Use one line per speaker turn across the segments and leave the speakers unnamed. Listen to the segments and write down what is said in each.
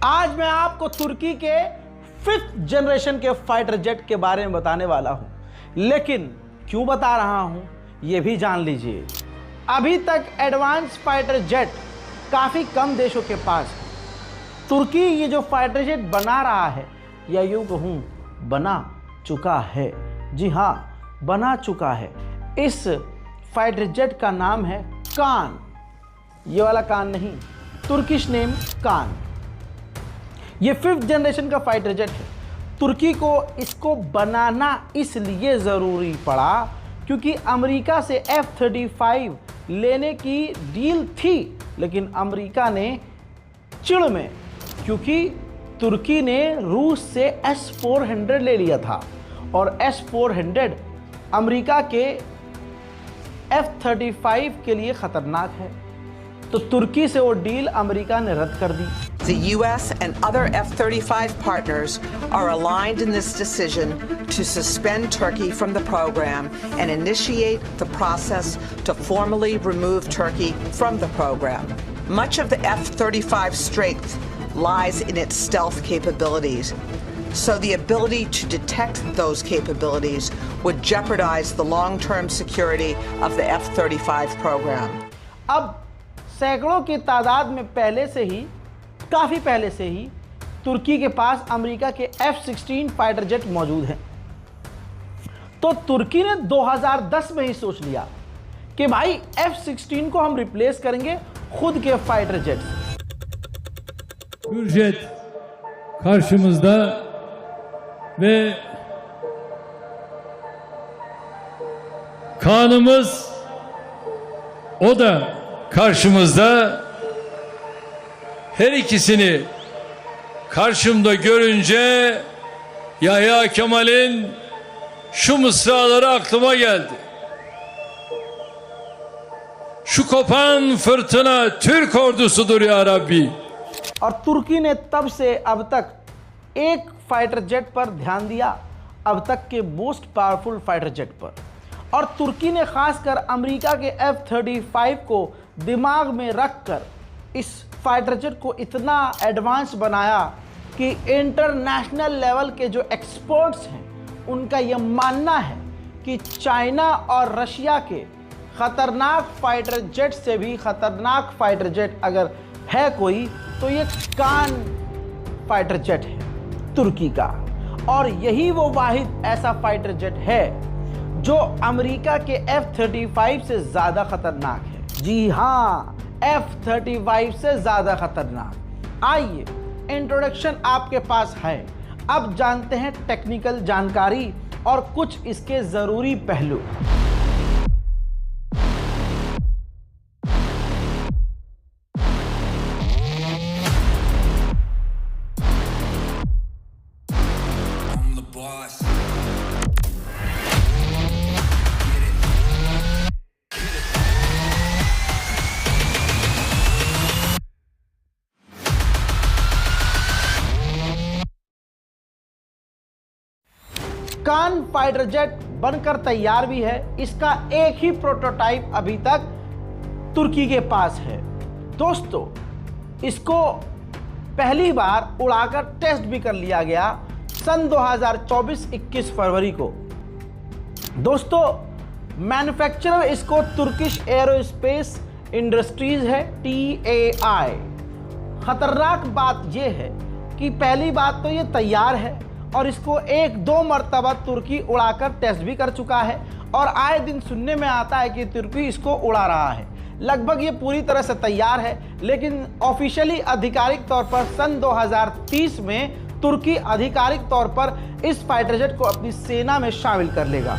आज मैं आपको तुर्की के 5th जनरेशन के फाइटर जेट के बारे में बताने वाला हूं, लेकिन क्यों बता रहा हूं यह भी जान लीजिए। अभी तक एडवांस फाइटर जेट काफ़ी कम देशों के पास है। तुर्की ये जो फाइटर जेट बना रहा है, या यूँ कहूँ बना चुका है, जी हाँ बना चुका है। इस फाइटर जेट का नाम है कान। ये वाला कान नहीं, तुर्किश नेम कान। ये 5th जनरेशन का फाइटर जेट है। तुर्की को इसको बनाना इसलिए ज़रूरी पड़ा क्योंकि अमेरिका से F-35 लेने की डील थी, लेकिन अमेरिका ने चिड़ में, क्योंकि तुर्की ने रूस से S-400 ले लिया था और S-400 अमेरिका के F-35 के लिए ख़तरनाक है, तो तुर्की से वो डील अमेरिका ने रद्द कर दी।
The U.S. and other F-35 partners are aligned in this decision to suspend Turkey from the program and initiate the process to formally remove Turkey from the program. Much of the F-35 strength lies in its stealth capabilities, so the ability to detect those capabilities would jeopardize the long-term security of the F-35 program.
अब सैकड़ों की तादाद में काफ़ी पहले से ही तुर्की के पास America के F-16 फाइटर जेट मौजूद हैं। तो तुर्की ने 2010 में ही सोच लिया कि भाई F-16 को हम रिप्लेस करेंगे खुद के फाइटर जेट से।
Hürjet karşımızda ve kanımız o da karşımızda. Her ikisini karşımda görünce Yahya Kemal'in şu mısraları aklıma geldi. Şu kopan fırtına Türk ordusudur ya Rabbi.
और तुर्की ने तब से अब तक एक फाइटर जेट पर ध्यान दिया, अब तक के मोस्ट पावरफुल फाइटर जेट पर। और तुर्की ने खासकर अमेरिका के F-35 को दिमाग में रखकर इस फाइटर जेट को इतना एडवांस बनाया कि इंटरनेशनल लेवल के जो एक्सपर्ट्स हैं उनका यह मानना है कि चाइना और रशिया के ख़तरनाक फाइटर जेट से भी ख़तरनाक फाइटर जेट अगर है कोई तो ये कान फाइटर जेट है तुर्की का। और यही वो वाहिद ऐसा फाइटर जेट है जो अमेरिका के F-35 से ज़्यादा ख़तरनाक है। जी हाँ, F-35 से ज़्यादा ख़तरनाक। आइए, इंट्रोडक्शन आपके पास है, अब जानते हैं टेक्निकल जानकारी और कुछ इसके ज़रूरी पहलू। कान फाइटर जेट बनकर तैयार भी है। इसका एक ही प्रोटोटाइप अभी तक तुर्की के पास है। दोस्तों, इसको पहली बार उड़ाकर टेस्ट भी कर लिया गया सन 2024 21 फरवरी को। दोस्तों, मैन्युफैक्चरर इसको तुर्किश एरोस्पेस इंडस्ट्रीज है, TAI। खतरनाक बात यह है कि पहली बात तो ये तैयार है और इसको 1-2 मरतबा तुर्की उड़ाकर टेस्ट भी कर चुका है और आए दिन सुनने में आता है कि तुर्की इसको उड़ा रहा है। लगभग ये पूरी तरह से तैयार है, लेकिन ऑफिशियली आधिकारिक तौर पर सन 2030 में तुर्की आधिकारिक तौर पर इस फाइटर जेट को अपनी सेना में शामिल कर लेगा।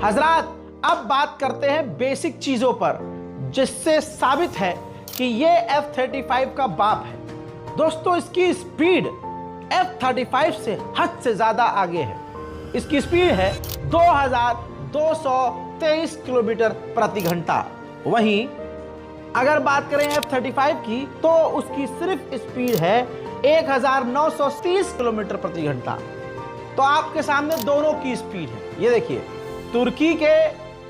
हजरात, अब बात करते हैं बेसिक चीजों पर जिससे साबित है कि ये F-35 का बाप है। दोस्तों, इसकी स्पीड F-35 से हद से ज़्यादा आगे है। इसकी स्पीड है 2223 किलोमीटर प्रति घंटा। वहीं अगर बात करें F-35 की तो उसकी सिर्फ स्पीड है 1930 किलोमीटर प्रति घंटा। तो आपके सामने दोनों की स्पीड है। ये देखिए, तुर्की के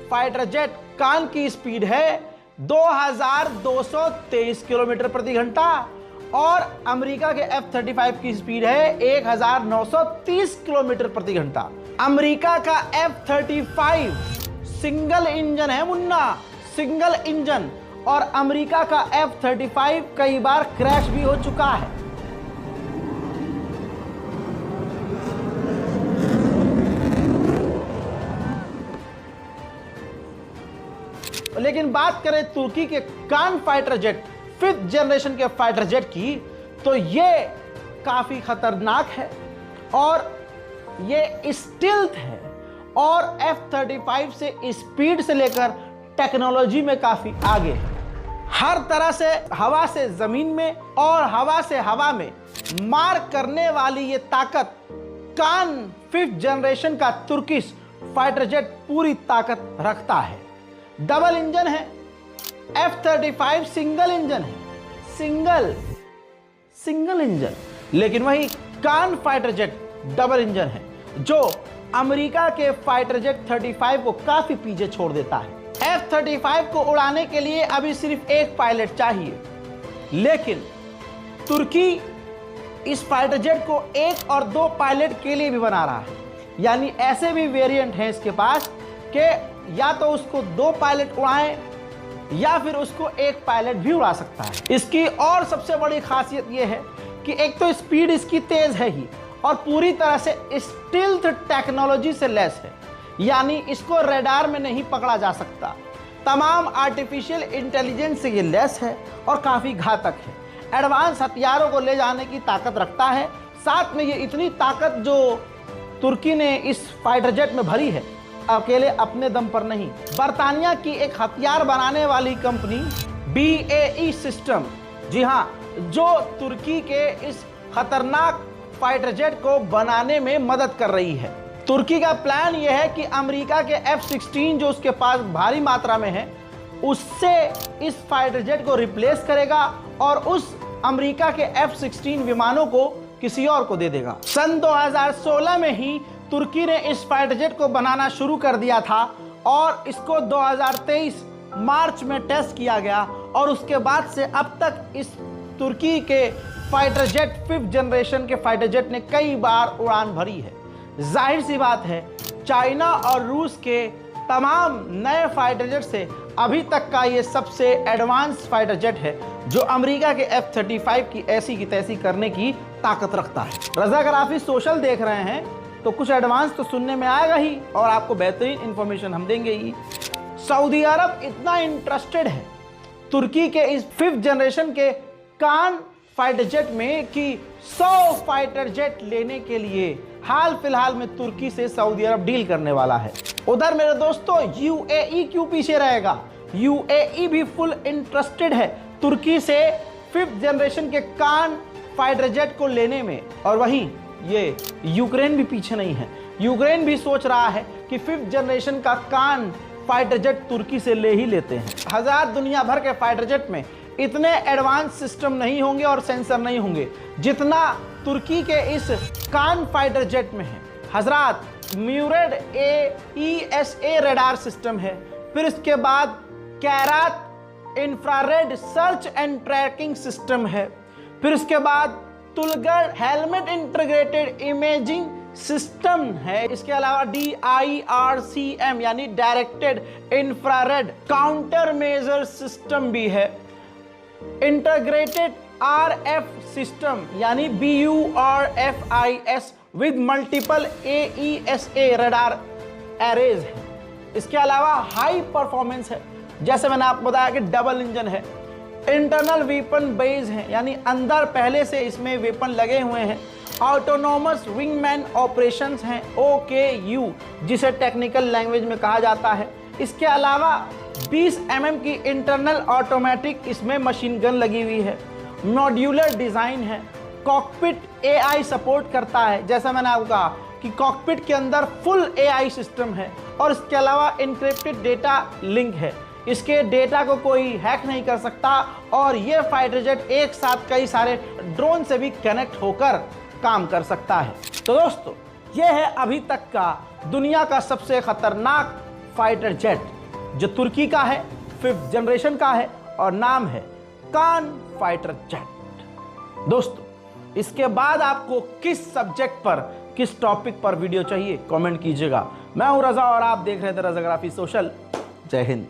फाइटर जेट कान की स्पीड है 2223 किलोमीटर प्रति घंटा और अमेरिका के F-35 की स्पीड है 1930 किलोमीटर प्रति घंटा। अमेरिका का F-35 सिंगल इंजन है मुन्ना, सिंगल इंजन, और अमेरिका का F-35 कई बार क्रैश भी हो चुका है। लेकिन बात करें तुर्की के कान फाइटर जेट, 5th जनरेशन के फाइटर जेट की, तो ये काफी खतरनाक है और ये स्टील्थ है और F-35 से स्पीड से लेकर टेक्नोलॉजी में काफी आगे है। हर तरह से हवा से जमीन में और हवा से हवा में मार करने वाली ये ताकत कान 5th जनरेशन का तुर्किश फाइटर जेट पूरी ताकत रखता है। डबल इंजन है, F-35 सिंगल इंजन है, सिंगल इंजन, लेकिन वही कान फाइटर जेट डबल इंजन है जो अमेरिका के फाइटर जेट 35 को काफी पीछे छोड़ देता है। F-35 को उड़ाने के लिए अभी सिर्फ एक पायलट चाहिए, लेकिन तुर्की इस फाइटर जेट को 1 और 2 पायलट के लिए भी बना रहा है। यानी ऐसे भी वेरिएंट हैं इसके पास कि या तो उसको 2 पायलट उड़ाएं या फिर उसको 1 पायलट भी उड़ा सकता है। इसकी और सबसे बड़ी खासियत यह है कि एक तो स्पीड इसकी तेज है ही और पूरी तरह से स्टील्थ टेक्नोलॉजी से लैस है, यानी इसको रडार में नहीं पकड़ा जा सकता। तमाम आर्टिफिशियल इंटेलिजेंस से ये लैस है और काफ़ी घातक है। एडवांस हथियारों को ले जाने की ताकत रखता है। साथ में ये इतनी ताकत जो तुर्की ने इस फाइटर जेट में भरी है, अकेले अपने दम पर नहीं, बर्तानिया की एक हथियार बनाने वाली कंपनी BAE सिस्टम, जी हाँ, जो तुर्की के इस खतरनाक फाइटर जेट को बनाने में मदद कर रही है। तुर्की का प्लान यह है कि अमेरिका के F-16 जो उसके पास भारी मात्रा में है, उससे इस फाइटर जेट को रिप्लेस करेगा और उस अमेरिका के F-16 विमानों को किसी और को दे देगा। सन 2016 में ही तुर्की ने इस फाइटर जेट को बनाना शुरू कर दिया था और इसको 2023 मार्च में टेस्ट किया गया और उसके बाद से अब तक इस तुर्की के फाइटर जेट 5th जनरेशन के फाइटर जेट ने कई बार उड़ान भरी है। जाहिर सी बात है, चाइना और रूस के तमाम नए फाइटर जेट से अभी तक का ये सबसे एडवांस फाइटर जेट है जो अमेरिका के F-35 की ऐसी की तैसी करने की ताकत रखता है। रज़ा, अगर आप इस सोशल देख रहे हैं तो कुछ एडवांस तो सुनने में आएगा ही और आपको बेहतरीन इंफॉर्मेशन हम देंगे ही। सऊदी अरब इतना इंटरेस्टेड है तुर्की के इस 5th जनरेशन के कान फाइटर जेट में कि 100 फाइटर जेट लेने के लिए हाल फिलहाल में तुर्की से सऊदी अरब डील करने वाला है। उधर मेरे दोस्तों UAE क्यों पीछे रहेगा? UAE भी फुल इंटरेस्टेड है तुर्की से 5th जनरेशन के कान फाइटर जेट को लेने में, और वहीं ये यूक्रेन भी पीछे नहीं है। यूक्रेन भी सोच रहा है कि 5th जनरेशन का कान फाइटर जेट तुर्की से ले ही लेते हैं। हजार दुनिया भर के फाइटर जेट में इतने एडवांस सिस्टम नहीं होंगे और सेंसर नहीं होंगे जितना तुर्की के इस कान फाइटर जेट में है। हजरात, म्यूरेड ESA रडार सिस्टम है, फिर इसके बाद कैरात infrared search and tracking system है, फिर इसके बाद तुलगढ़ हेलमेट इंटीग्रेटेड इमेजिंग सिस्टम है, इसके अलावा DIRCM यानी directed infrared counter measure system भी है, इंटीग्रेटेड RF सिस्टम यानी BURFIS with multiple AESA radar arrays है। इसके अलावा हाई परफॉर्मेंस है, जैसे मैंने आपको बताया कि डबल इंजन है, इंटरनल वेपन बेस है यानी अंदर पहले से इसमें वेपन लगे हुए हैं, ऑटोनोमस विंगमैन ऑपरेशंस हैं OKU जिसे टेक्निकल लैंग्वेज में कहा जाता है। इसके अलावा 20 mm की इंटरनल ऑटोमेटिक इसमें मशीन गन लगी हुई है, मॉड्यूलर डिज़ाइन है, कॉकपिट AI सपोर्ट करता है, जैसा मैंने आपको कहा कि कॉकपिट के अंदर फुल AI सिस्टम है, और इसके अलावा इनक्रिप्टेड डेटा लिंक है, इसके डेटा को कोई हैक नहीं कर सकता, और ये फाइटर जेट एक साथ कई सारे ड्रोन से भी कनेक्ट होकर काम कर सकता है। तो दोस्तों, ये है अभी तक का दुनिया का सबसे खतरनाक फाइटर जेट जो तुर्की का है, 5th जनरेशन का है और नाम है कान फाइटर जेट। दोस्तों, इसके बाद आपको किस सब्जेक्ट पर, किस टॉपिक पर वीडियो चाहिए, कमेंट कीजिएगा। मैं हूं रजा और आप देख रहे थे रजाग्राफी सोशल। जय हिंद।